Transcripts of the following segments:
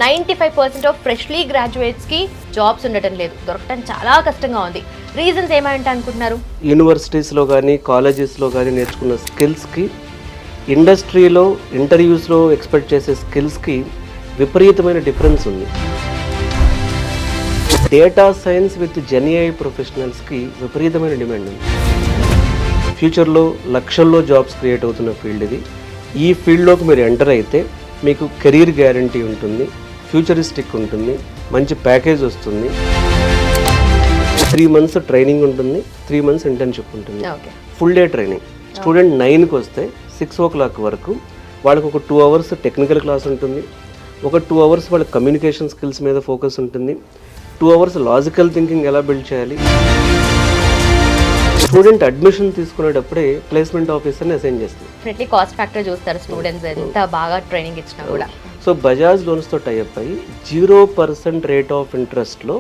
95% of freshly గ్రాడ్యుయేట్స్కి jobs ఉండటం లేదు, దొరకటం చాలా కష్టంగా ఉంది. రీజన్స్ ఏమంటే అనుకుంటున్నారు? యూనివర్సిటీస్లో కానీ కాలేజెస్లో కానీ నేర్చుకున్న స్కిల్స్కి ఇండస్ట్రీలో ఇంటర్వ్యూస్లో ఎక్స్పెక్ట్ చేసే స్కిల్స్కి విపరీతమైన డిఫరెన్స్ ఉంది. డేటా సైన్స్ విత్ జెన్ఏఐ ప్రొఫెషనల్స్కి విపరీతమైన డిమాండ్ ఉంది. ఫ్యూచర్లో లక్షల్లో జాబ్స్ క్రియేట్ అవుతున్న ఫీల్డ్ ఇది. ఈ ఫీల్డ్లోకి మీరు ఎంటర్ అయితే మీకు కెరీర్ గ్యారంటీ ఉంటుంది, ఫ్యూచరిస్టిక్ ఉంటుంది, మంచి ప్యాకేజ్ వస్తుంది. 3 months ట్రైనింగ్ ఉంటుంది, 3 months ఇంటర్న్షిప్ ఉంటుంది. Full day training. స్టూడెంట్ 9కి వస్తే 6 o'clock వరకు వాళ్ళకి ఒక 2 hours టెక్నికల్ క్లాస్ ఉంటుంది, ఒక 2 hours వాళ్ళ కమ్యూనికేషన్ స్కిల్స్ మీద ఫోకస్ ఉంటుంది, 2 hours లాజికల్ థింకింగ్ ఎలా బిల్డ్ చేయాలి. స్టూడెంట్ అడ్మిషన్ తీసుకునేటప్పుడే ప్లేస్మెంట్ ఆఫీసర్ని అసైన్ చేస్తుంది. డెఫినెట్లీ కాస్ట్ ఫ్యాక్టర్ చూస్తారు స్టూడెంట్స్ ఎంత బాగా ట్రైనింగ్ ఇచ్చినా కూడా. సో బజాజ్ లోన్స్తో టైఅప్ అయ్యి 0% రేట్ ఆఫ్ ఇంట్రెస్ట్లో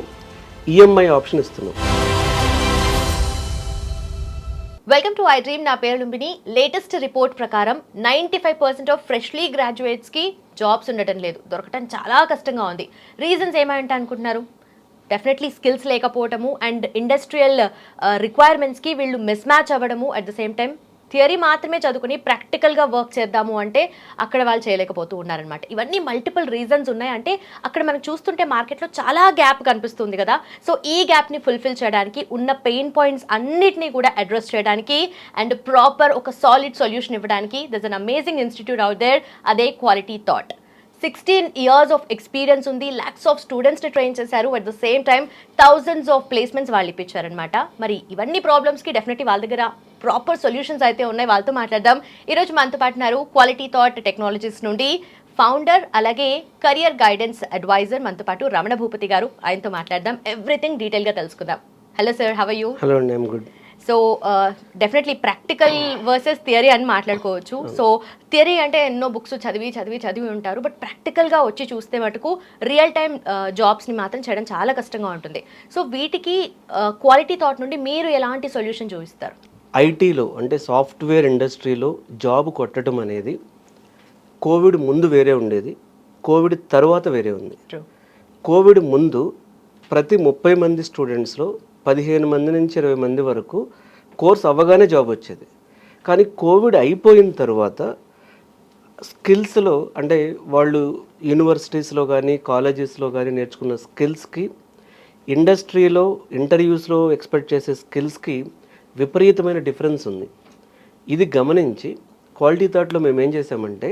ఈఎంఐ ఆప్షన్ ఇస్తున్నాం. Welcome to I dream. నా పేరు లుంబిని. లేటెస్ట్ రిపోర్ట్ ప్రకారం 95% ఆఫ్ ఫ్రెష్లీ గ్రాడ్యుయేట్స్కి జాబ్స్ ఉండటం లేదు, దొరకటం చాలా కష్టంగా ఉంది. రీజన్స్ ఏమంటే అనుకుంటున్నారు? డెఫినెట్లీ స్కిల్స్ లేకపోవటము అండ్ ఇండస్ట్రియల్ రిక్వైర్మెంట్స్కి వీళ్ళు మిస్ మ్యాచ్ అవ్వడము. At the same time theory మాత్రమే చదువుకుని ప్రాక్టికల్గా వర్క్ చేద్దాము అంటే అక్కడ వాళ్ళు చేయలేకపోతూ ఉన్నారనమాట. ఇవన్నీ మల్టిపుల్ రీజన్స్ ఉన్నాయి. అంటే అక్కడ మనం చూస్తుంటే మార్కెట్లో చాలా గ్యాప్ కనిపిస్తుంది కదా. సో ఈ గ్యాప్ని ఫుల్ఫిల్ చేయడానికి ఉన్న పెయిన్ పాయింట్స్ అన్నిటినీ కూడా అడ్రస్ చేయడానికి అండ్ ప్రాపర్ ఒక సాలిడ్ సొల్యూషన్ ఇవ్వడానికి there's an amazing institute out there, అదే Quality Thought. 16 years of experience ఉంది, lakhs ఆఫ్ స్టూడెంట్స్ని ట్రైన్ చేశారు. At the same time thousands of placements వాళ్ళు ఇప్పించారనమాట. మరి ఇవన్నీ ప్రాబ్లమ్స్కి డెఫినెట్లీ వాళ్ళ దగ్గర ప్రాపర్ సొల్యూషన్స్ అయితే ఉన్నాయి. వాళ్ళతో మాట్లాడదాం. ఈరోజు మనతో పాటున్నారు క్వాలిటీ థాట్ టెక్నాలజీస్ నుండి ఫౌండర్ అలాగే కెరియర్ గైడెన్స్ అడ్వైజర్ మనతో పాటు రమణ భూపతి గారు. ఆయనతో మాట్లాడదాం, ఎవ్రీథింగ్ డీటెయిల్గా తెలుసుకుందాం. Hello sir, how are you? Hello అండి, I'm good. So definitely practical versus theory అని మాట్లాడుకోవచ్చు. సో థియరీ అంటే ఎన్నో బుక్స్ చదివి ఉంటారు, బట్ ప్రాక్టికల్గా వచ్చి చూస్తే మటుకు రియల్ టైం జాబ్స్ని మాత్రం చేయడం చాలా కష్టంగా ఉంటుంది. సో వీటికి క్వాలిటీ థాట్ నుండి మీరు ఎలాంటి సొల్యూషన్ చూపిస్తారు? ఐటీలో అంటే సాఫ్ట్వేర్ ఇండస్ట్రీలో జాబ్ కొట్టడం అనేది కోవిడ్ ముందు వేరే ఉండేది, కోవిడ్ తర్వాత వేరే ఉంది. కోవిడ్ ముందు ప్రతి 30 మంది స్టూడెంట్స్లో 15 మంది నుంచి 20 మంది వరకు కోర్స్ అవ్వగానే జాబ్ వచ్చేది. కానీ కోవిడ్ అయిపోయిన తర్వాత స్కిల్స్లో అంటే వాళ్ళు యూనివర్సిటీస్లో కానీ కాలేజెస్లో కానీ నేర్చుకున్న స్కిల్స్కి ఇండస్ట్రీలో ఇంటర్వ్యూస్లో ఎక్స్పెక్ట్ చేసే స్కిల్స్కి విపరీతమైన డిఫరెన్స్ ఉంది. ఇది గమనించి క్వాలిటీ థాట్లో మేము ఏం చేసామంటే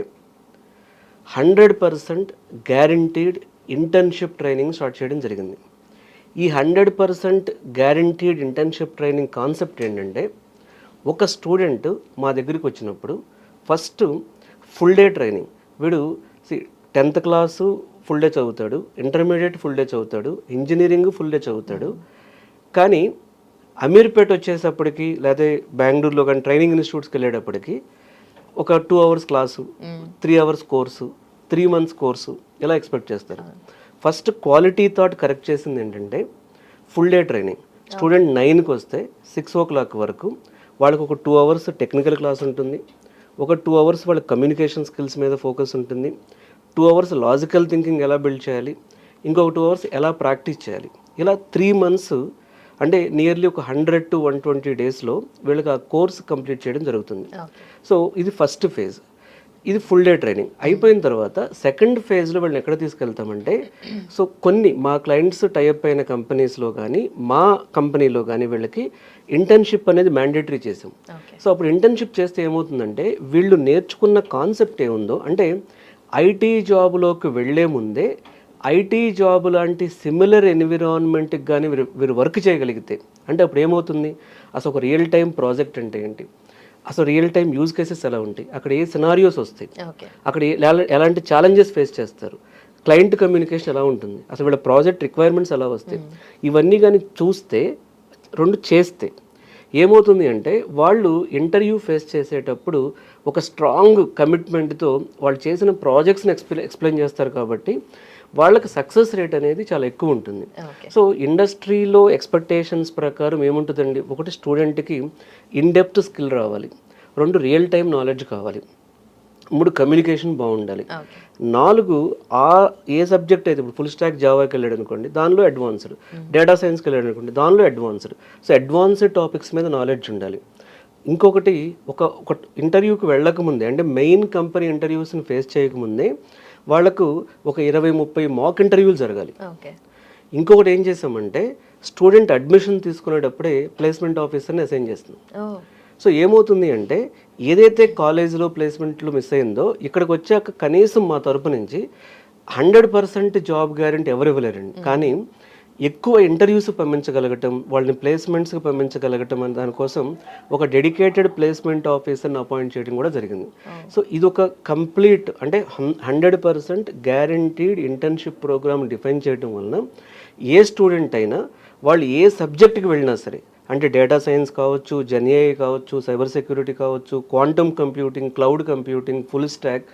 100% గ్యారంటీడ్ ఇంటర్న్షిప్ ట్రైనింగ్ స్టార్ట్ చేయడం జరిగింది. ఈ 100% గ్యారంటీడ్ ఇంటర్న్షిప్ ట్రైనింగ్ కాన్సెప్ట్ ఏంటంటే, ఒక స్టూడెంట్ మా దగ్గరికి వచ్చినప్పుడు ఫస్ట్ ఫుల్ డే ట్రైనింగ్. వీడు 10th క్లాసు ఫుల్ డే చదువుతాడు, ఇంటర్మీడియట్ ఫుల్ డే చదువుతాడు, ఇంజనీరింగ్ ఫుల్ డే చదువుతాడు. కానీ అమీర్పేట వచ్చేటప్పటికి లేదా బెంగళూరులో కానీ ట్రైనింగ్ ఇన్స్టిట్యూట్స్కి వెళ్ళేటప్పటికి ఒక 2 hours class, 3 hours course, 3 months course ఇలా ఎక్స్పెక్ట్ చేస్తారు. ఫస్ట్ క్వాలిటీ థాట్ కరెక్ట్ చేసింది ఏంటంటే ఫుల్ డే ట్రైనింగ్. స్టూడెంట్ 9కి వస్తే 6 o'clock వరకు వాళ్ళకి ఒక 2 hours టెక్నికల్ క్లాస్ ఉంటుంది, ఒక 2 hours వాళ్ళ కమ్యూనికేషన్ స్కిల్స్ మీద ఫోకస్ ఉంటుంది, 2 hours లాజికల్ థింకింగ్ ఎలా బిల్డ్ చేయాలి, ఇంకొక 2 hours ఎలా ప్రాక్టీస్ చేయాలి. ఇలా 3 months అంటే నియర్లీ ఒక 100 to 120 daysలో వీళ్ళకి ఆ కోర్స్ కంప్లీట్ చేయడం జరుగుతుంది. సో ఇది ఫస్ట్ ఫేజ్. ఇది ఫుల్ డే ట్రైనింగ్ అయిపోయిన తర్వాత సెకండ్ ఫేజ్లో వీళ్ళని ఎక్కడ తీసుకెళ్తామంటే, సో కొన్ని మా క్లయింట్స్ టైఅప్ అయిన కంపెనీస్లో కానీ మా కంపెనీలో కానీ వీళ్ళకి ఇంటర్న్షిప్ అనేది మ్యాండేటరీ చేసాం. సో అప్పుడు ఇంటర్న్షిప్ చేస్తే ఏమవుతుందంటే వీళ్ళు నేర్చుకున్న కాన్సెప్ట్ ఏముందో అంటే ఐటీ జాబ్లోకి వెళ్లే ముందే ఐటీ జాబ్ లాంటి సిమిలర్ ఎన్విరాన్మెంట్కి కానీ వీరు వర్క్ చేయగలిగితే అంటే అప్పుడు ఏమవుతుంది, అసలు ఒక రియల్ టైం ప్రాజెక్ట్ అంటే ఏంటి, అసలు రియల్ టైం యూజ్ కేసెస్ ఎలా ఉంటాయి, అక్కడ ఏ సినారియోస్ వస్తాయి, అక్కడ ఎలాంటి ఛాలెంజెస్ ఫేస్ చేస్తారు, క్లయింట్ కమ్యూనికేషన్ ఎలా ఉంటుంది, అసలు వీళ్ళ ప్రాజెక్ట్ రిక్వైర్మెంట్స్ ఎలా వస్తాయి, ఇవన్నీ కానీ చూస్తే రెండు చేస్తే ఏమవుతుంది అంటే వాళ్ళు ఇంటర్వ్యూ ఫేస్ చేసేటప్పుడు ఒక స్ట్రాంగ్ కమిట్మెంట్తో వాళ్ళు చేసిన ప్రాజెక్ట్స్ని ఎక్స్ప్లెయిన్ చేస్తారు. కాబట్టి వాళ్ళకి సక్సెస్ రేట్ అనేది చాలా ఎక్కువ ఉంటుంది. సో ఇండస్ట్రీలో ఎక్స్పెక్టేషన్స్ ప్రకారం ఏముంటుందండి, ఒకటి స్టూడెంట్కి ఇన్ డెప్త్ స్కిల్ రావాలి, 2 రియల్ టైం నాలెడ్జ్ కావాలి, 3 కమ్యూనికేషన్ బాగుండాలి. ఓకే. 4 ఏ సబ్జెక్ట్ అయితే ఇప్పుడు ఫుల్ స్టాక్ జావాకి వెళ్ళాడు అనుకోండి, దానిలో అడ్వాన్స్డ్. డేటా సైన్స్కి వెళ్ళాడు అనుకోండి, దానిలో అడ్వాన్స్డ్. సో అడ్వాన్స్డ్ టాపిక్స్ మీద నాలెడ్జ్ ఉండాలి. ఇంకొకటి ఒక ఇంటర్వ్యూకి వెళ్ళకముందే, అంటే మెయిన్ కంపెనీ ఇంటర్వ్యూస్ని ఫేస్ చేయకముందే వాళ్ళకు ఒక 20-30 మాక్ ఇంటర్వ్యూలు జరగాలి. ఓకే. ఇంకొకటి ఏం చేసామంటే స్టూడెంట్ అడ్మిషన్ తీసుకునేటప్పుడే ప్లేస్మెంట్ ఆఫీసర్ని అసైన్ చేస్తున్నాం. ఓ. సో ఏమవుతుంది అంటే ఏదైతే కాలేజీలో ప్లేస్మెంట్లు మిస్ అయిందో ఇక్కడికి వచ్చాక కనీసం మా తరపు నుంచి 100% జాబ్ గ్యారెంటీ ఎవరు ఇవ్వలేరండి. కానీ ఎక్కువ ఇంటర్వ్యూస్ పంపించగలగటం, వాళ్ళని ప్లేస్మెంట్స్కి పంపించగలగటం అనే దానికోసం ఒక డెడికేటెడ్ ప్లేస్మెంట్ ఆఫీసర్ని అపాయింట్ చేయడం కూడా జరిగింది. సో ఇది ఒక కంప్లీట్ అంటే 100% గ్యారంటీడ్ ఇంటర్న్షిప్ ప్రోగ్రామ్ డిఫైన్ చేయడం వలన ఏ స్టూడెంట్ అయినా వాళ్ళు ఏ సబ్జెక్ట్కి వెళ్ళినా సరే, అంటే డేటా సైన్స్ కావచ్చు, జెన్ఏఐ కావచ్చు, సైబర్ సెక్యూరిటీ కావచ్చు, quantum computing, cloud computing, full stock,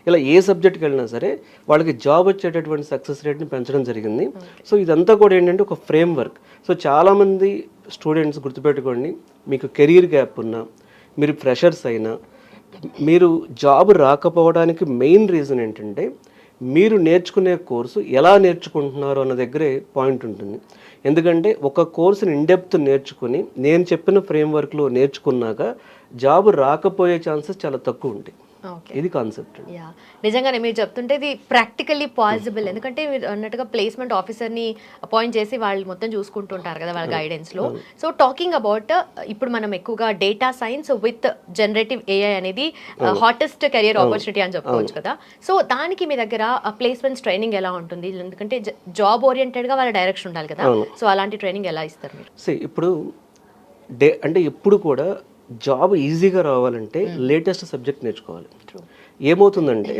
ఇలా ఏ సబ్జెక్ట్కి వెళ్ళినా సరే వాళ్ళకి జాబ్ వచ్చేటటువంటి సక్సెస్ రేట్ని పెంచడం జరిగింది. సో ఇదంతా కూడా ఏంటంటే ఒక ఫ్రేమ్ వర్క్. సో చాలామంది స్టూడెంట్స్ గుర్తుపెట్టుకోండి, మీకు కెరీర్ గ్యాప్ ఉన్నా, మీరు ఫ్రెషర్స్ అయినా, మీరు జాబ్ రాకపోవడానికి మెయిన్ రీజన్ ఏంటంటే మీరు నేర్చుకునే కోర్సు ఎలా నేర్చుకుంటున్నారు అన్న దగ్గరే పాయింట్ ఉంటుంది. ఎందుకంటే ఒక కోర్సుని ఇన్డెప్త్ నేర్చుకుని నేను చెప్పిన ఫ్రేమ్వర్క్లో నేర్చుకున్నాక జాబ్ రాకపోయే ఛాన్సెస్ చాలా తక్కువ ఉంటాయి. ఓకే. ఇది కాన్సెప్ట్. యా, నిజంగానే మీరు చెప్తుంటే ఇది ప్రాక్టికల్లీ పాసిబుల్. ఎందుకంటే మీరు అన్నట్టుగా ప్లేస్మెంట్ ఆఫీసర్ని అపాయింట్ చేసి వాళ్ళు మొత్తం చూసుకుంటుంటారు కదా వాళ్ళ గైడెన్స్లో. సో టాకింగ్ అబౌట్ ఇప్పుడు మనం ఎక్కువగా data science with generative AI అనేది హాటెస్ట్ కెరియర్ ఆపర్చునిటీ అని చెప్పుకోవచ్చు కదా. సో దానికి మీ దగ్గర ప్లేస్మెంట్స్ ట్రైనింగ్ ఎలా ఉంటుంది? ఎందుకంటే జాబ్ ఓరియంటెడ్గా వాళ్ళ డైరెక్షన్ ఉండాలి కదా. సో అలాంటి ట్రైనింగ్ ఎలా ఇస్తారు మీరు? ఇప్పుడు అంటే ఎప్పుడు కూడా జాబ్ ఈజీగా రావాలంటే లేటెస్ట్ సబ్జెక్ట్ నేర్చుకోవాలి. ఏమవుతుందంటే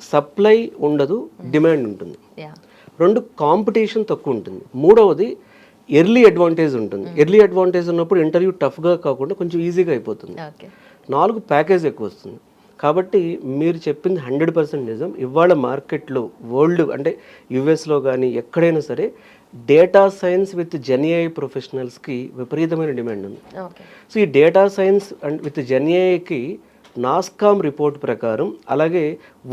సప్లై ఉండదు, డిమాండ్ ఉంటుంది. 2 కాంపిటీషన్ తక్కువ ఉంటుంది. 3వది ఎర్లీ అడ్వాంటేజ్ ఉంటుంది. ఎర్లీ అడ్వాంటేజ్ ఉన్నప్పుడు ఇంటర్వ్యూ టఫ్గా కాకుండా కొంచెం ఈజీగా అయిపోతుంది. 4 ప్యాకేజ్ ఎక్కువ వస్తుంది. కాబట్టి మీరు చెప్పింది 100% నిజం. ఇవాళ మార్కెట్లో వరల్డ్ అంటే యుఎస్లో కానీ ఎక్కడైనా సరే డేటా సైన్స్ విత్ జెన్ఏఐ ప్రొఫెషనల్స్కి విపరీతమైన డిమాండ్ ఉంది. సో ఈ డేటా సైన్స్ అండ్ విత్ జెన్ఏఐకి నాస్కామ్ రిపోర్ట్ ప్రకారం, అలాగే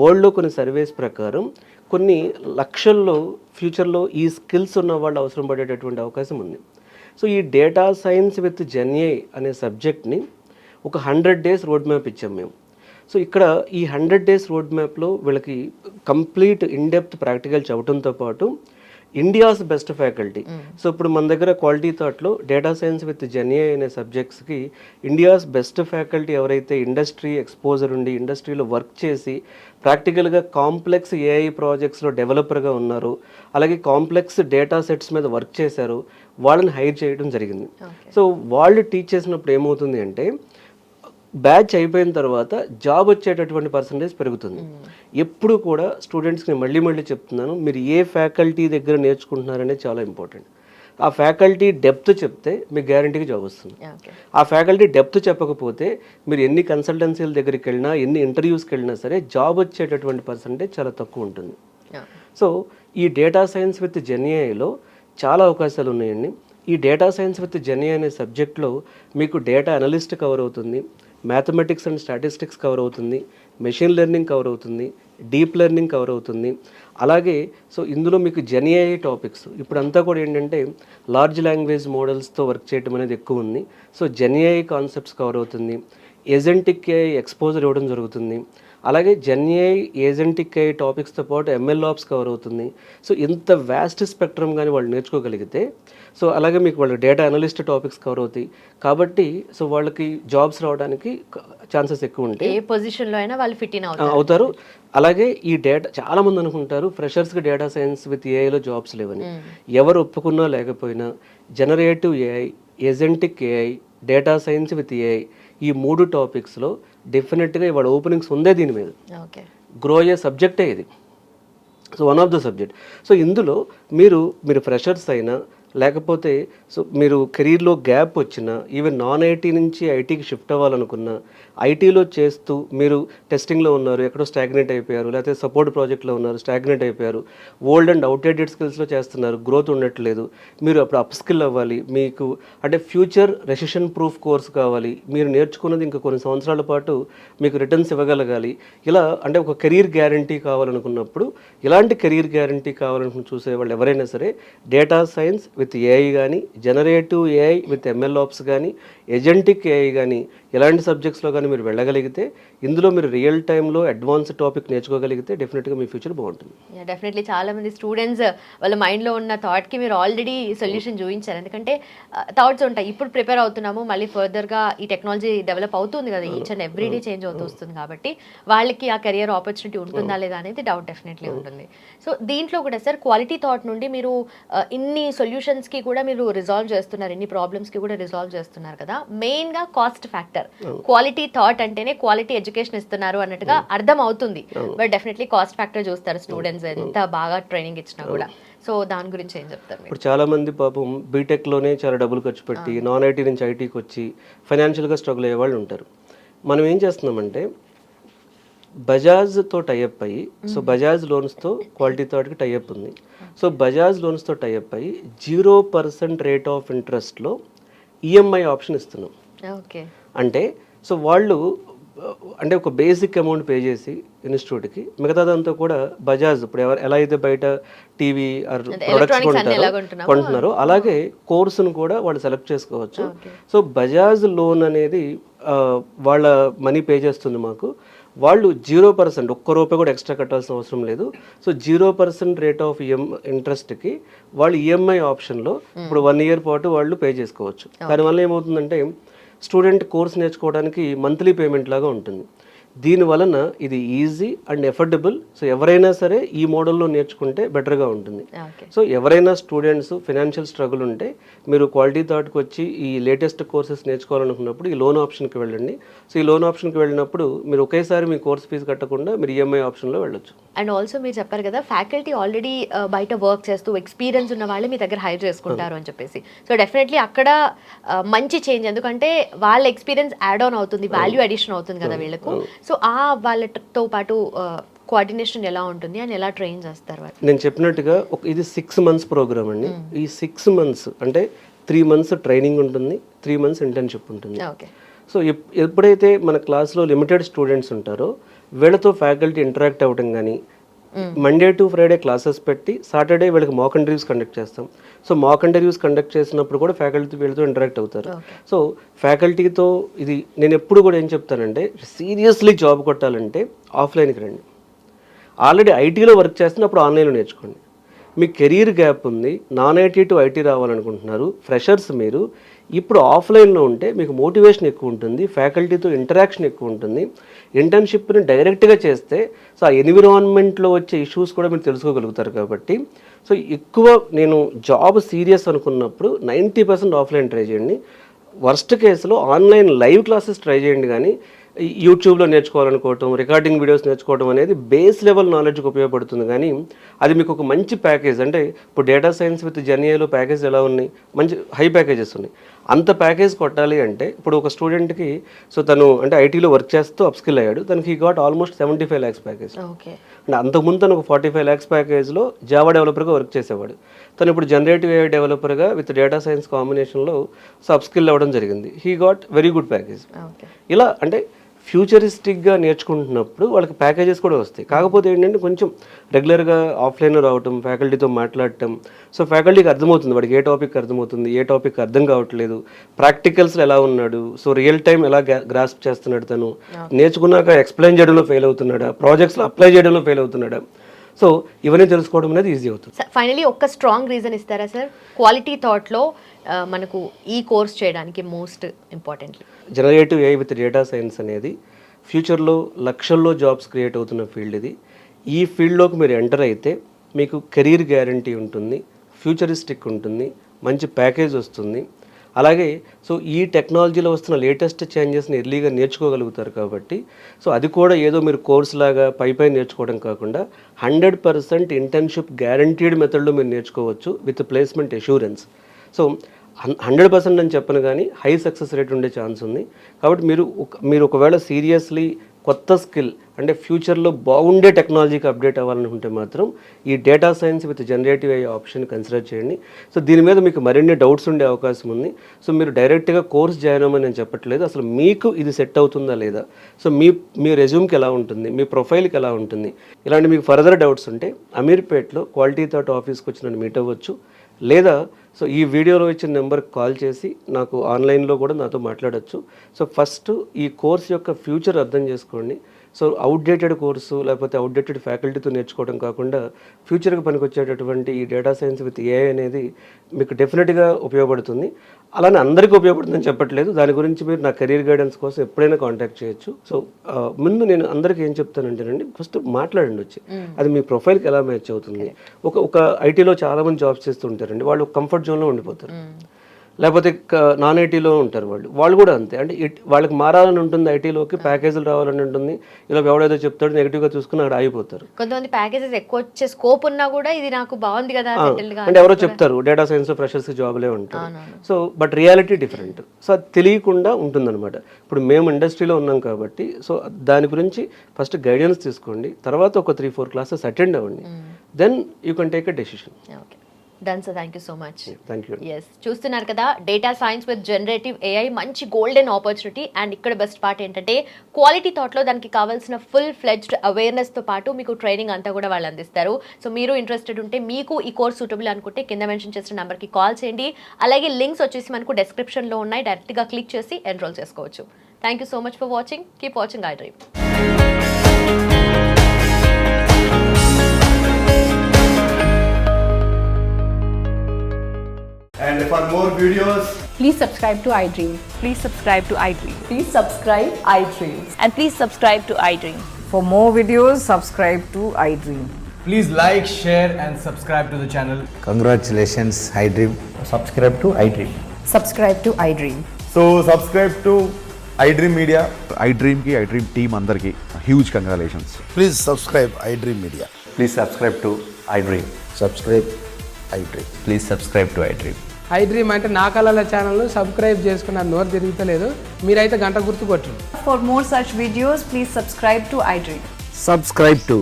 వరల్డ్లో కొన్ని సర్వేస్ ప్రకారం కొన్ని లక్షల్లో ఫ్యూచర్లో ఈ స్కిల్స్ ఉన్న వాళ్ళు అవసరం పడేటటువంటి అవకాశం ఉంది. సో ఈ డేటా సైన్స్ విత్ జెన్ఏఐ అనే సబ్జెక్ట్ని ఒక 100 days రోడ్ మ్యాప్ ఇచ్చాం మేము. సో ఇక్కడ ఈ 100 days రోడ్ మ్యాప్లో వీళ్ళకి కంప్లీట్ ఇన్డెప్త్ ప్రాక్టికల్ చదవడంతో పాటు ఇండియాస్ బెస్ట్ ఫ్యాకల్టీ. సో ఇప్పుడు మన దగ్గర క్వాలిటీ థాట్లో డేటా సైన్స్ విత్ జెన్ఏఐ అనే సబ్జెక్ట్స్కి ఇండియాస్ బెస్ట్ ఫ్యాకల్టీ ఎవరైతే ఇండస్ట్రీ ఎక్స్పోజర్ ఉండి ఇండస్ట్రీలో వర్క్ చేసి ప్రాక్టికల్గా కాంప్లెక్స్ ఏఐ ప్రాజెక్ట్స్లో డెవలపర్గా ఉన్నారు, అలాగే కాంప్లెక్స్ డేటా సెట్స్ మీద వర్క్ చేశారు, వాళ్ళని హైర్ చేయడం జరిగింది. సో వాళ్ళు టీచ్ చేసినప్పుడు ఏమవుతుంది అంటే బ్యాచ్ అయిపోయిన తర్వాత జాబ్ వచ్చేటటువంటి పర్సంటేజ్ పెరుగుతుంది. ఎప్పుడు కూడా స్టూడెంట్స్కి నేను మళ్ళీ చెప్తున్నాను, మీరు ఏ ఫ్యాకల్టీ దగ్గర నేర్చుకుంటున్నారనేది చాలా ఇంపార్టెంట్. ఆ ఫ్యాకల్టీ డెప్త్ చెప్తే మీకు గ్యారంటీగా జాబ్ వస్తుంది. ఆ ఫ్యాకల్టీ డెప్త్ చెప్పకపోతే మీరు ఎన్ని కన్సల్టెన్సీల దగ్గరికి వెళ్ళినా, ఎన్ని ఇంటర్వ్యూస్కి వెళ్ళినా సరే జాబ్ వచ్చేటటువంటి పర్సంటేజ్ చాలా తక్కువ ఉంటుంది. సో ఈ డేటా సైన్స్ విత్ జెన్ఏఐలో చాలా అవకాశాలు ఉన్నాయండి. ఈ డేటా సైన్స్ విత్ జెన్ఏఐ అనే సబ్జెక్ట్లో మీకు డేటా అనలిస్ట్ కవర్ అవుతుంది, మ్యాథమెటిక్స్ అండ్ స్టాటిస్టిక్స్ కవర్ అవుతుంది, మెషిన్ లెర్నింగ్ కవర్ అవుతుంది, డీప్ లెర్నింగ్ కవర్ అవుతుంది. అలాగే సో ఇందులో మీకు జెన్ఏఐ టాపిక్స్ ఇప్పుడంతా కూడా ఏంటంటే లార్జ్ లాంగ్వేజ్ మోడల్స్తో వర్క్ చేయడం అనేది ఎక్కువ ఉంది. సో జెన్ఏఐ కాన్సెప్ట్స్ కవర్ అవుతుంది, ఏజెంటిక్ ఏఐ ఎక్స్పోజర్ ఇవ్వడం జరుగుతుంది. అలాగే జెన్ఏఐ ఏజెంటిక్ ఏఐ టాపిక్స్తో పాటు ఎంఎల్ ఆప్స్ కవర్ అవుతుంది. సో ఇంత వ్యాస్ట్ స్పెక్ట్రమ్ కానీ వాళ్ళు నేర్చుకోగలిగితే, సో అలాగే మీకు వాళ్ళ డేటా అనలిస్ట్ టాపిక్స్ కవర్ అవుతాయి. కాబట్టి సో వాళ్ళకి జాబ్స్ రావడానికి ఛాన్సెస్ ఎక్కువ ఉంటాయి. ఏ పొజిషన్లో అయినా వాళ్ళు ఫిట్ ఇన్ అవుతారు. అలాగే ఈ డేటా చాలామంది అనుకుంటారు ఫ్రెషర్స్కి డేటా సైన్స్ విత్ ఏఐలో జాబ్స్ లేవని. ఎవరు ఒప్పుకున్నా లేకపోయినా generative AI, agentic AI, data science with AI ఈ 3 టాపిక్స్లో డెఫినెట్గా ఇవాళ ఓపెనింగ్స్ ఉందే. దీని మీద గ్రో అయ్యే సబ్జెక్టే ఇది. So one of the subject. So ఇందులో మీరు ఫ్రెషర్స్ అయినా లేకపోతే సో మీరు కెరీర్లో గ్యాప్ వచ్చినా ఈవెన్ నాన్ ఐటీ నుంచి ఐటీకి షిఫ్ట్ అవ్వాలనుకున్నా ఐటీలో చేస్తూ మీరు టెస్టింగ్లో ఉన్నారు, ఎక్కడో స్టాగ్నేట్ అయిపోయారు, లేకపోతే సపోర్ట్ ప్రాజెక్ట్లో ఉన్నారు, స్టాగ్నేట్ అయిపోయారు, ఓల్డ్ అండ్ అవుట్డేటెడ్ స్కిల్స్లో చేస్తున్నారు, గ్రోత్ ఉండట్లేదు, మీరు అప్పుడు అప్ స్కిల్ అవ్వాలి, మీకు అంటే ఫ్యూచర్ రెసిషన్ ప్రూఫ్ కోర్స్ కావాలి, మీరు నేర్చుకున్నది ఇంకా కొన్ని సంవత్సరాల పాటు మీకు రిటర్న్స్ ఇవ్వగలగాలి, ఇలా అంటే ఒక కెరీర్ గ్యారంటీ కావాలనుకున్నప్పుడు ఇలాంటి కెరీర్ గ్యారంటీ కావాలనుకుని చూసే వాళ్ళు ఎవరైనా సరే డేటా సైన్స్ విత్ ఏఐ కానీ, generative AI with ML ops కానీ, ఏజెంటిక్ ఏఐ కానీ ఇలాంటి సబ్జెక్ట్స్లో కానీ మీరు వెళ్ళగలిగితే, ఇందులో మీరు రియల్ టైంలో అడ్వాన్స్ టాపిక్ నేర్చుకోగలిగితే డెఫినెట్గా మీ ఫ్యూచర్ బాగుంటుంది. డెఫినెట్లీ చాలా మంది స్టూడెంట్స్ వాళ్ళ మైండ్లో ఉన్న థాట్కి మీరు ఆల్రెడీ సొల్యూషన్ చూపించారు. ఎందుకంటే థాట్స్ ఉంటాయి, ఇప్పుడు ప్రిపేర్ అవుతున్నాము, మళ్ళీ ఫర్దర్గా ఈ టెక్నాలజీ డెవలప్ అవుతుంది కదా, each and every day change అవుతూ వస్తుంది, కాబట్టి వాళ్ళకి ఆ కెరియర్ ఆపర్చునిటీ ఉంటుందా లేదా అనేది డౌట్ డెఫినెట్లీ ఉంటుంది. సో దీంట్లో కూడా సార్ క్వాలిటీ థాట్ నుండి మీరు ఇన్ని సొల్యూషన్స్కి కూడా మీరు రిజాల్వ్ చేస్తున్నారు, ఇన్ని ప్రాబ్లమ్స్కి కూడా రిజాల్వ్ చేస్తున్నారు కదా, మెయిన్గా కాస్ట్ ఫ్యాక్టర్. క్వాలిటీ థాట్ అంటేనే క్వాలిటీ ఎడ్యుకేషన్ ఇస్తున్నారు అన్నట్టుగా అర్థం అవుతుంది, బట్ డెఫినెట్లీ కాస్ట్ ఫ్యాక్టర్ చూస్తారు స్టూడెంట్స్ ఎంత బాగా ట్రైనింగ్ ఇచ్చినా కూడా. సో దాని గురించి ఏం చెప్తారు? ఇప్పుడు చాలామంది పాపం బీటెక్లోనే చాలా డబ్బులు ఖర్చు పెట్టి నాన్ ఐటీ నుంచి ఐటీకి వచ్చి ఫైనాన్షియల్గా స్ట్రగుల్ అయ్యే వాళ్ళు ఉంటారు. మనం ఏం చేస్తున్నామంటే బజాజ్తో టైఅప్ అయ్యి, సో బజాజ్ లోన్స్తో క్వాలిటీ థాట్కి టైఅప్ ఉంది, సో బజాజ్ లోన్స్తో టైఅప్ అయ్యి 0% రేట్ ఆఫ్ ఇంట్రెస్ట్లో ఈఎంఐ ఆప్షన్ ఇస్తున్నాం. ఓకే, అంటే సో వాళ్ళు అంటే ఒక బేసిక్ అమౌంట్ పే చేసి ఇన్స్టిట్యూట్కి, మిగతాదంతా కూడా బజాజ్ ఇప్పుడు ఎవరు ఎలా అయితే బయట టీవీ ప్రొడక్ట్స్ కొంటున్నారో అలాగే కోర్సును కూడా వాళ్ళు సెలెక్ట్ చేసుకోవచ్చు. సో బజాజ్ లోన్ అనేది వాళ్ళ మనీ పే చేస్తుంది మాకు, వాళ్ళు 0% ఒక్క రూపాయి కూడా ఎక్స్ట్రా కట్టాల్సిన అవసరం లేదు. సో 0% రేట్ ఆఫ్ ఇంట్రెస్ట్కి వాళ్ళు ఈఎంఐ ఆప్షన్లో ఇప్పుడు 1 ఇయర్ పాటు వాళ్ళు పే చేసుకోవచ్చు. దానివల్ల ఏమవుతుందంటే స్టూడెంట్ కోర్స్ నేర్చుకోవడానికి మంత్లీ పేమెంట్ లాగా ఉంటుంది. దీనివలన ఇది ఈజీ అండ్ ఎఫర్డబుల్. సో ఎవరైనా సరే ఈ మోడల్లో నేర్చుకుంటే బెటర్గా ఉంటుంది. సో ఎవరైనా స్టూడెంట్స్ ఫైనాన్షియల్ స్ట్రగుల్ ఉంటే మీరు క్వాలిటీ థాట్కి వచ్చి ఈ లేటెస్ట్ కోర్సెస్ నేర్చుకోవాలనుకున్నప్పుడు ఈ లోన్ ఆప్షన్కి వెళ్ళండి. సో ఈ లోన్ ఆప్షన్కి వెళ్ళినప్పుడు మీరు ఒకేసారి మీ కోర్స్ ఫీజు కట్టకుండా మీరు ఈఎంఐ ఆప్షన్లో వెళ్ళొచ్చు. అండ్ ఆల్సో మీరు చెప్పారు కదా ఫ్యాకల్టీ ఆల్రెడీ బయట వర్క్ చేస్తూ ఎక్స్పీరియన్స్ ఉన్న వాళ్ళు మీ దగ్గర హైర్ చేసుకుంటారు అని చెప్పేసి. సో డెఫినెట్లీ అక్కడ మంచి చేంజ్, ఎందుకంటే వాళ్ళ ఎక్స్పీరియన్స్ యాడ్ ఆన్ అవుతుంది, వాల్యూ అడిషన్ అవుతుంది కదా వీళ్ళకు. సో ఆ వాళ్ళతో పాటు కోఆర్డినేషన్ ఎలా ఉంటుంది అని ఎలా ట్రైన్ చేస్తారు? నేను చెప్పినట్టుగా ఇది 6 months ప్రోగ్రామ్ అండి. ఈ 6 months అంటే 3 months ట్రైనింగ్ ఉంటుంది, 3 months ఇంటర్న్షిప్ ఉంటుంది. సో ఎప్పుడైతే మన క్లాస్లో లిమిటెడ్ స్టూడెంట్స్ ఉంటారో వీళ్ళతో ఫ్యాకల్టీ ఇంటరాక్ట్ అవ్వడం కానీ, మండే టు ఫ్రైడే క్లాసెస్ పెట్టి సాటర్డే వీళ్ళకి మాక్ ఇంటర్వ్యూస్ కండక్ట్ చేస్తాం. సో మాక్ ఇంటర్వ్యూస్ కండక్ట్ చేసినప్పుడు కూడా ఫ్యాకల్టీ వీళ్ళతో ఇంటరాక్ట్ అవుతారు. సో ఫ్యాకల్టీతో ఇది నేను ఎప్పుడు కూడా ఏం చెప్తానంటే, సీరియస్లీ జాబ్ కొట్టాలంటే ఆఫ్లైన్కి రండి. ఆల్రెడీ ఐటీలో వర్క్ చేస్తున్నప్పుడు ఆన్లైన్లో నేర్చుకోండి. మీ కెరీర్ గ్యాప్ ఉంది, నాన్ ఐటీ టు ఐటీ రావాలనుకుంటున్నారు, ఫ్రెషర్స్ మీరు, ఇప్పుడు ఆఫ్లైన్లో ఉంటే మీకు మోటివేషన్ ఎక్కువ ఉంటుంది, ఫ్యాకల్టీతో ఇంటరాక్షన్ ఎక్కువ ఉంటుంది. ఇంటర్న్షిప్ని డైరెక్ట్గా చేస్తే సో ఆ ఎన్విరాన్మెంట్లో వచ్చే ఇష్యూస్ కూడా మీరు తెలుసుకోగలుగుతారు. కాబట్టి సో ఎక్కువ నేను జాబ్ సీరియస్ అనుకున్నప్పుడు 90% ఆఫ్లైన్ ట్రై చేయండి. వర్స్ట్ కేసులో ఆన్లైన్ లైవ్ క్లాసెస్ ట్రై చేయండి, కానీ యూట్యూబ్లో నేర్చుకోవాలనుకోవటం, రికార్డింగ్ వీడియోస్ నేర్చుకోవడం అనేది బేస్ లెవెల్ నాలెడ్జ్కి ఉపయోగపడుతుంది. కానీ అది మీకు ఒక మంచి ప్యాకేజ్, అంటే ఇప్పుడు డేటా సైన్స్ విత్ జెన్ఏలో ప్యాకేజ్ ఎలా ఉన్నాయి, మంచి హై ప్యాకేజెస్ ఉన్నాయి. అంత ప్యాకేజ్ కొట్టాలి అంటే ఇప్పుడు ఒక స్టూడెంట్కి సో తను అంటే ఐటీలో వర్క్ చేస్తూ అప్స్కిల్ అయ్యాడు, తనకి గాట్ ఆల్మోస్ట్ 75 lakhs ప్యాకేజ్. అంటే అంతకుముందు తను ఒక 45 lakhs ప్యాకేజ్లో జావా డెవలపర్గా వర్క్ చేసేవాడు. తను ఇప్పుడు జనరేటివ్ ఏఐ డెవలపర్గా విత్ డేటా సైన్స్ కాంబినేషన్లో సో అప్స్కిల్ అవ్వడం జరిగింది. He got very good package. ఇలా అంటే ఫ్యూచరిస్టిక్గా నేర్చుకుంటున్నప్పుడు వాళ్ళకి ప్యాకేజెస్ కూడా వస్తాయి. కాకపోతే ఏంటంటే కొంచెం రెగ్యులర్గా ఆఫ్లైన్లో రావటం, ఫ్యాకల్టీతో మాట్లాడటం, సో ఫ్యాకల్టీకి అర్థమవుతుంది వాడికి ఏ టాపిక్ అర్థమవుతుంది, ఏ టాపిక్ అర్థం కావట్లేదు, ప్రాక్టికల్స్లో ఎలా ఉన్నాడు, సో రియల్ టైం ఎలా గ్రాస్ప్ చేస్తున్నాడు, తను నేర్చుకున్నాక ఎక్స్ప్లెయిన్ చేయడంలో ఫెయిల్ అవుతున్నాడా, ప్రాజెక్ట్స్లో అప్లై చేయడంలో ఫెయిల్ అవుతున్నాడా, సో ఇవన్నీ తెలుసుకోవడం అనేది ఈజీ అవుతుంది. ఫైనలీ ఒక్క స్ట్రాంగ్ రీజన్ ఇస్తారా సార్ క్వాలిటీ థాట్లో మనకు ఈ కోర్స్ చేయడానికి most importantly? Generative AI with data science అనేది ఫ్యూచర్లో లక్షల్లో జాబ్స్ క్రియేట్ అవుతున్న ఫీల్డ్ ఇది. ఈ ఫీల్డ్లోకి మీరు ఎంటర్ అయితే మీకు కెరీర్ గ్యారంటీ ఉంటుంది, ఫ్యూచరిస్టిక్ ఉంటుంది, మంచి ప్యాకేజ్ వస్తుంది. అలాగే సో ఈ టెక్నాలజీలో వస్తున్న లేటెస్ట్ చేంజెస్ని ఎర్లీగా నేర్చుకోగలుగుతారు. కాబట్టి సో అది కూడా ఏదో మీరు కోర్స్ లాగా పై నేర్చుకోవడం కాకుండా 100% ఇంటర్న్షిప్ గ్యారంటీడ్ మెథడ్లో మీరు నేర్చుకోవచ్చు విత్ ప్లేస్మెంట్ అష్యూరెన్స్. సో 100% అని చెప్పను కానీ హై సక్సెస్ రేట్ ఉండే ఛాన్స్ ఉంది. కాబట్టి మీరు ఒకవేళ సీరియస్లీ కొత్త స్కిల్ అంటే ఫ్యూచర్లో బాగుండే టెక్నాలజీకి అప్డేట్ అవ్వాలనుకుంటే మాత్రం ఈ data science with generative AI option consider చేయండి. సో దీని మీద మీకు మరిన్ని డౌట్స్ ఉండే అవకాశం ఉంది. సో మీరు డైరెక్ట్గా కోర్స్ జాయిన్ అవ్వమని నేను చెప్పట్లేదు, అసలు మీకు ఇది సెట్ అవుతుందా లేదా, సో మీ రెజ్యూమ్కి ఎలా ఉంటుంది, మీ ప్రొఫైల్కి ఎలా ఉంటుంది, ఇలాంటి మీకు ఫర్దర్ డౌట్స్ ఉంటే అమీర్పేట్లో క్వాలిటీ థాట్ ఆఫీస్కి వచ్చి నన్ను మీట్ అవ్వచ్చు, లేదా సో ఈ వీడియోలో ఇచ్చిన నెంబర్కి కాల్ చేసి నాకు ఆన్లైన్లో కూడా నాతో మాట్లాడచ్చు. సో ఫస్ట్ ఈ కోర్స్ యొక్క ఫ్యూచర్ అర్థం చేసుకోండి. సో అవుట్డేటెడ్ కోర్సు లేకపోతే అవుట్డేటెడ్ ఫ్యాకల్టీతో నేర్చుకోవడం కాకుండా ఫ్యూచర్కి పనికొచ్చేటటువంటి ఈ డేటా సైన్స్ విత్ AI అనేది మీకు డెఫినెట్గా ఉపయోగపడుతుంది. అలానే అందరికీ ఉపయోగపడుతుందని చెప్పట్లేదు, దాని గురించి మీరు నా కెరీర్ గైడెన్స్ కోసం ఎప్పుడైనా కాంటాక్ట్ చేయొచ్చు. సో ముందు నేను అందరికీ ఏం చెప్తానంటేనండి, ఫస్ట్ మాట్లాడండి వచ్చి, అది మీ ప్రొఫైల్కి ఎలా మ్యాచ్ అవుతుంది. ఒక ఐటీలో చాలామంది జాబ్స్ చేస్తుంటారండి, వాళ్ళు కంఫర్ట్ జోన్లో ఉండిపోతారు, లేకపోతే నాన్ ఐటీలో ఉంటారు వాళ్ళు కూడా అంతే. అంటే వాళ్ళకి మారాలని ఉంటుంది, ఐటీలోకి ప్యాకేజీలు రావాలని ఉంటుంది, ఇలా ఎవడైతే చెప్తాడో నెగిటివ్గా చూసుకుని అక్కడ ఆగిపోతారు. కొంతమంది ప్యాకేజెస్ ఎక్కువ వచ్చే స్కోప్ ఉన్నా కూడా ఇది నాకు బాగుంది కదా అంటే ఎవరో చెప్తారు డేటా సైన్స్ ఫ్రెషర్స్ జాబ్లే ఉంటారు. So but reality different. So అది తెలియకుండా ఉంటుందన్నమాట. ఇప్పుడు మేము ఇండస్ట్రీలో ఉన్నాం కాబట్టి సో దాని గురించి ఫస్ట్ గైడెన్స్ తీసుకోండి, తర్వాత ఒక 3-4 క్లాసెస్ అటెండ్ అవ్వండి, then you can take a decision. Done sir, thank you so much. Thank you. Yes, చూస్తున్నారు కదా, data science with generative AI మంచి గోల్డెన్ ఆపర్చునిటీ. అండ్ ఇక్కడ బెస్ట్ పార్ట్ ఏంటంటే క్వాలిటీ థాట్లో దానికి కావాల్సిన ఫుల్ ఫ్లెడ్జ్డ్ అవేర్నెస్తో పాటు మీకు ట్రైనింగ్ అంతా కూడా వాళ్ళు అందిస్తారు. సో మీరు ఇంట్రెస్టెడ్ ఉంటే, మీకు ఈ కోర్స్ సూటబుల్ అనుకుంటే కింద మెన్షన్ చేసిన నెంబర్కి కాల్ చేయండి. అలాగే లింక్స్ వచ్చేసి మనకు డెస్క్రిప్షన్లో ఉన్నాయి, డైరెక్ట్గా క్లిక్ చేసి ఎన్రోల్ చేసుకోవచ్చు. Thank you so much for watching. Keep watching iDream. And for more videos, please subscribe to iDream. Please subscribe to iDream. Please subscribe iDream. And please subscribe to iDream. For more videos, subscribe to iDream. please like, share and subscribe to the channel. Congratulations, iDream. Subscribe to iDream. Subscribe to iDream. So subscribe to iDream Media. iDream ki iDream team అందరికి huge congratulations. Please subscribe iDream Media. Please subscribe to iDream. Subscribe iDream. Please subscribe to iDream. iDream అంటే నా కళల ఛానల్ను subscribe చేసుకున్న నోరు తిరుగుతలేదు, మీరైతే గంట గుర్తు కొట్టండి. For more such videos, please subscribe to iDream. Subscribe to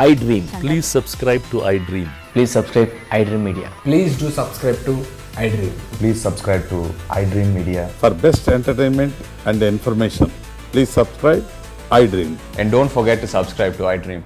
iDream. Please subscribe to iDream. Please subscribe iDream Media. Please do subscribe to iDream. Please subscribe to iDream Media. For best entertainment and information, please subscribe iDream. And don't forget to subscribe to iDream.